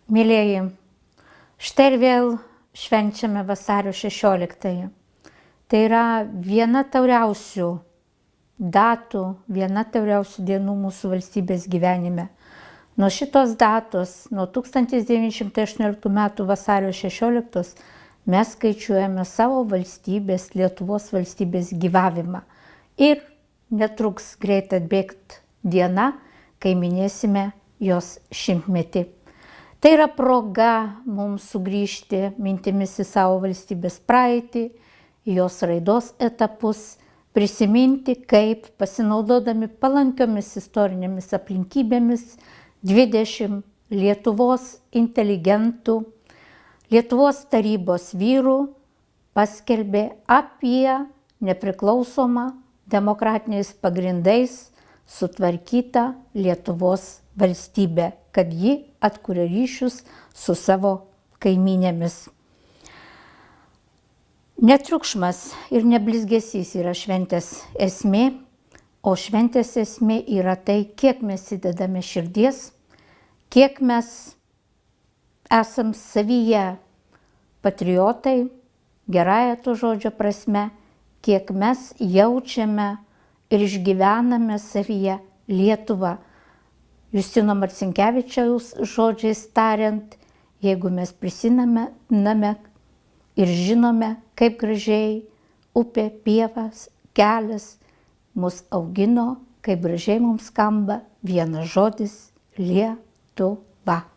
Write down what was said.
Mėlieji, štai ir vėl švenčiame vasario 16-ąją. Tai yra viena tauriausių datų, viena tauriausių dienų mūsų valstybės gyvenime. Nuo šitos datos, nuo 1918 m. vasario 16 mes skaičiuojame savo valstybės, Lietuvos valstybės gyvavimą. Ir netruks greit atbėgt diena, kai minėsime jos 100-metį. Tai yra proga mums sugrįžti mintimis į savo valstybės praeitį, jos raidos etapus, prisiminti, kaip pasinaudodami palankiomis istorinėmis aplinkybėmis 20 Lietuvos inteligentų, Lietuvos tarybos vyrų paskelbė apie nepriklausomą demokratiniais pagrindais sutvarkytą Lietuvos valstybę, kad ji atkuria ryšius su savo kaimynėmis. Netriukšmas ir neblizgesys yra šventės esmė, o šventės esmė yra tai, kiek mes įdedame širdies, kiek mes esam savyje patriotai, gerąja to žodžio prasme, kiek mes jaučiame ir išgyvename savyje Lietuvą. Justino Marcinkevičiaus žodžiais tariant, jeigu mes prisimename ir žinome, kaip gražiai upė, pievas, kelias mus augino, kaip gražiai mums skamba vienas žodis Lietuva.